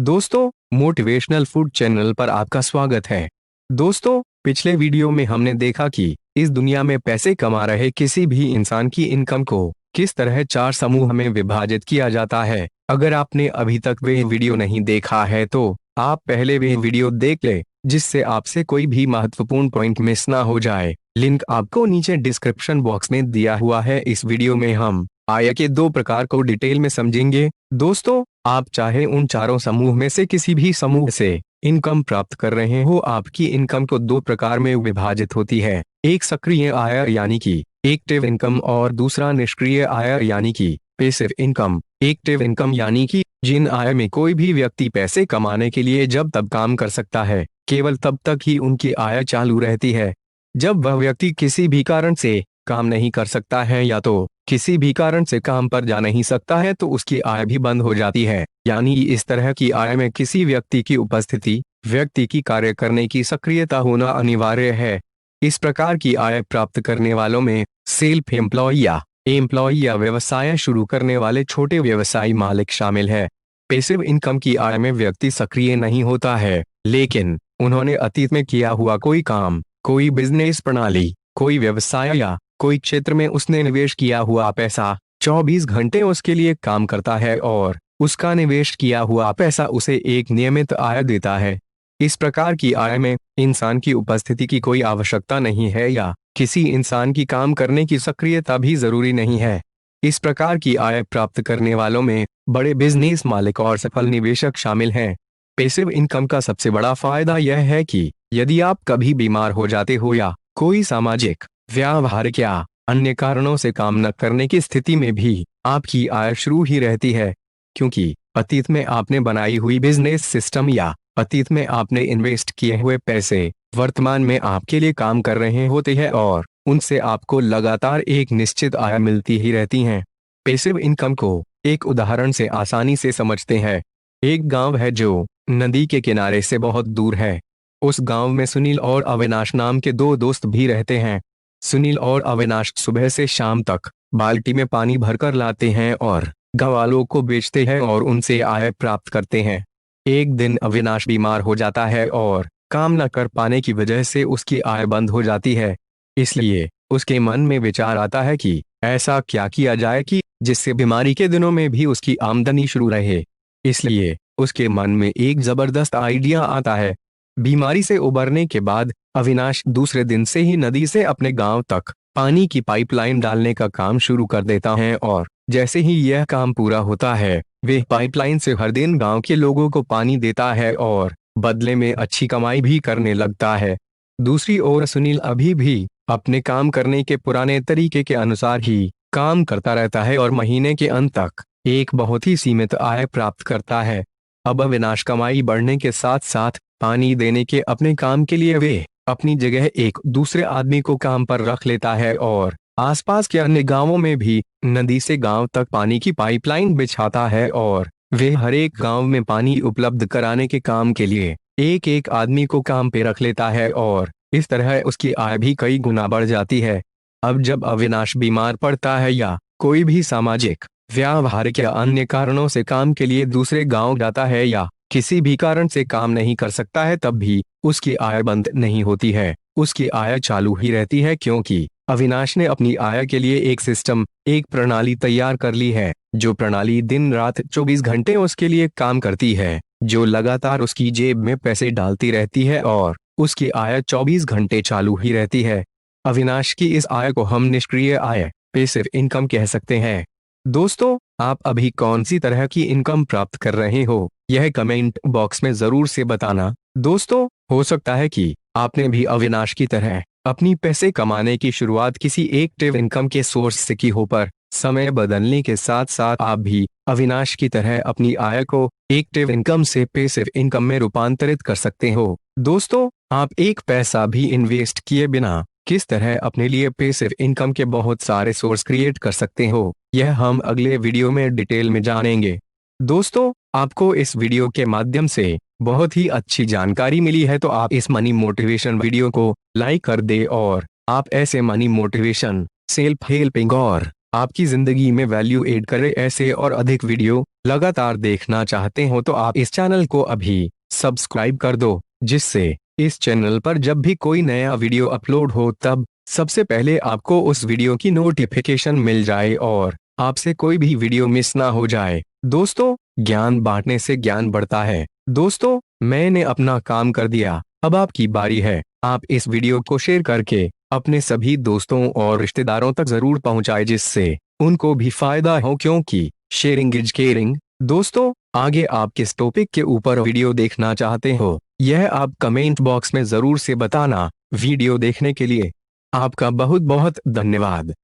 दोस्तों, motivational food channel पर आपका स्वागत है। दोस्तों, पिछले वीडियो में हमने देखा कि इस दुनिया में पैसे कमा रहे किसी भी इंसान की इनकम को किस तरह चार समूह में विभाजित किया जाता है। अगर आपने अभी तक वे वीडियो नहीं देखा है तो आप पहले वे वीडियो देख ले, जिससे आपसे कोई भी महत्वपूर्ण पॉइंट मिस ना हो जाए। लिंक आपको नीचे डिस्क्रिप्शन बॉक्स में दिया हुआ है। इस वीडियो में हम आय के दो प्रकार को डिटेल में समझेंगे। दोस्तों, आप चाहे उन चारों समूह में से किसी भी समूह से इनकम प्राप्त कर रहे हो, आपकी इनकम को दो प्रकार में विभाजित होती है। एक सक्रिय आय यानी कि एक्टिव इनकम और दूसरा निष्क्रिय आय यानी कि पैसिव इनकम। एक्टिव इनकम यानी कि जिन आय में कोई भी व्यक्ति पैसे कमाने के लिए जब तब काम कर सकता है, केवल तब तक ही उनकी आय चालू रहती है। जब वह व्यक्ति किसी भी कारण से काम नहीं कर सकता है या तो किसी भी कारण से काम पर जा नहीं सकता है तो उसकी आय भी बंद हो जाती है। यानी इस तरह की आय में किसी व्यक्ति की उपस्थिति, व्यक्ति की कार्य करने की सक्रियता होना अनिवार्य है। इस प्रकार की आय प्राप्त करने वालों में सेल्फ एम्प्लॉय या व्यवसाय शुरू करने वाले छोटे व्यवसायी मालिक शामिल है। पैसिव इनकम की आय में व्यक्ति सक्रिय नहीं होता है, लेकिन उन्होंने अतीत में किया हुआ कोई काम, कोई बिजनेस प्रणाली, कोई व्यवसाय या कोई क्षेत्र में उसने निवेश किया हुआ पैसा 24 घंटे उसके लिए काम करता है और उसका निवेश किया हुआ पैसा उसे एक नियमित आय देता है। इस प्रकार की आय में इंसान की उपस्थिति की कोई आवश्यकता नहीं है या किसी इंसान की काम करने की सक्रियता भी जरूरी नहीं है। इस प्रकार की आय प्राप्त करने वालों में बड़े बिजनेस मालिक और सफल निवेशक शामिल हैं। पैसिव इनकम का सबसे बड़ा फायदा यह है कि यदि आप कभी बीमार हो जाते हो या कोई सामाजिक, व्यावहारिक या अन्य कारणों से काम न करने की स्थिति में भी आपकी आय शुरू ही रहती है, क्योंकि अतीत में आपने बनाई हुई बिजनेस सिस्टम या अतीत में आपने इन्वेस्ट किए हुए पैसे वर्तमान में आपके लिए काम कर रहे होते हैं और उनसे आपको लगातार एक निश्चित आय मिलती ही रहती है। पैसिव इनकम को एक उदाहरण से आसानी से समझते हैं। एक गांव है जो नदी के किनारे से बहुत दूर है। उस गांव में सुनील और अविनाश नाम के दो दोस्त भी रहते हैं। सुनील और अविनाश सुबह से शाम तक बाल्टी में पानी भरकर लाते हैं और गांव वालों को बेचते हैं और उनसे आय प्राप्त करते हैं। एक दिन अविनाश बीमार हो जाता है और काम न कर पाने की वजह से उसकी आय बंद हो जाती है। इसलिए उसके मन में विचार आता है कि ऐसा क्या किया जाए कि जिससे बीमारी के दिनों में भी उसकी आमदनी शुरू रहे। इसलिए उसके मन में एक जबरदस्त आइडिया आता है। बीमारी से उबरने के बाद अविनाश दूसरे दिन से ही नदी से अपने गांव तक पानी की पाइपलाइन डालने का काम शुरू कर देता है और जैसे ही यह काम पूरा होता है, वे पाइपलाइन से हर दिन गांव के लोगों को पानी देता है और बदले में अच्छी कमाई भी करने लगता है। दूसरी ओर सुनील अभी भी अपने काम करने के पुराने तरीके के अनुसार ही काम करता रहता है और महीने के अंत तक एक बहुत ही सीमित आय प्राप्त करता है। अब अविनाश कमाई बढ़ने के साथ साथ पानी देने के अपने काम के लिए वे अपनी जगह एक दूसरे आदमी को काम पर रख लेता है और आसपास के अन्य गांवों में भी नदी से गांव तक पानी की पाइपलाइन बिछाता है और वे हर एक गांव में पानी उपलब्ध कराने के काम के लिए एक एक आदमी को काम पे रख लेता है और इस तरह उसकी आय भी कई गुना बढ़ जाती है। अब जब अविनाश बीमार पड़ता है या कोई भी सामाजिक, व्यावहारिक या अन्य कारणों से काम के लिए दूसरे गांव जाता है या किसी भी कारण से काम नहीं कर सकता है, तब भी उसकी आय बंद नहीं होती है, उसकी आय चालू ही रहती है, क्योंकि अविनाश ने अपनी आय के लिए एक सिस्टम, एक प्रणाली तैयार कर ली है। जो प्रणाली दिन रात 24 घंटे उसके लिए काम करती है, जो लगातार उसकी जेब में पैसे डालती रहती है और उसकी आय 24 घंटे चालू ही रहती है। अविनाश की इस आय को हम निष्क्रिय आय, पैसिव इनकम कह सकते हैं। दोस्तों, आप अभी कौन सी तरह की इनकम प्राप्त कर रहे हो, यह कमेंट बॉक्स में जरूर से बताना। दोस्तों, हो सकता है कि आपने भी अविनाश की तरह अपनी पैसे कमाने की शुरुआत किसी एक्टिव इनकम के सोर्स से की हो, पर समय बदलने के साथ साथ आप भी अविनाश की तरह अपनी आय को एक्टिव इनकम से पैसिव इनकम में रूपांतरित कर सकते हो। दोस्तों, आप एक पैसा भी इन्वेस्ट किए बिना किस तरह अपने लिए पैसिव इनकम के बहुत सारे सोर्स क्रिएट कर सकते हो, यह हम अगले वीडियो में डिटेल में जानेंगे। दोस्तों, आपको इस वीडियो के माध्यम से बहुत ही अच्छी जानकारी मिली है तो आप इस मनी मोटिवेशन वीडियो को लाइक कर दे और आप ऐसे मनी मोटिवेशन, सेल्फ हेल्पिंग और आपकी जिंदगी में वैल्यू ऐड करे ऐसे और अधिक वीडियो लगातार देखना चाहते हो तो आप इस चैनल को अभी सब्सक्राइब कर दो, जिससे इस चैनल पर जब भी कोई नया वीडियो अपलोड हो तब सबसे पहले आपको उस वीडियो की नोटिफिकेशन मिल जाए और आपसे कोई भी वीडियो मिस ना हो जाए। दोस्तों, ज्ञान बांटने से ज्ञान बढ़ता है। दोस्तों, मैंने अपना काम कर दिया, अब आपकी बारी है। आप इस वीडियो को शेयर करके अपने सभी दोस्तों और रिश्तेदारों तक जरूर पहुंचाएं, जिससे उनको भी फायदा हो, क्योंकि शेयरिंग इज केयरिंग। दोस्तों, आगे आप किस टॉपिक के ऊपर वीडियो देखना चाहते हो, यह आप कमेंट बॉक्स में जरूर से बताना। वीडियो देखने के लिए आपका बहुत बहुत धन्यवाद।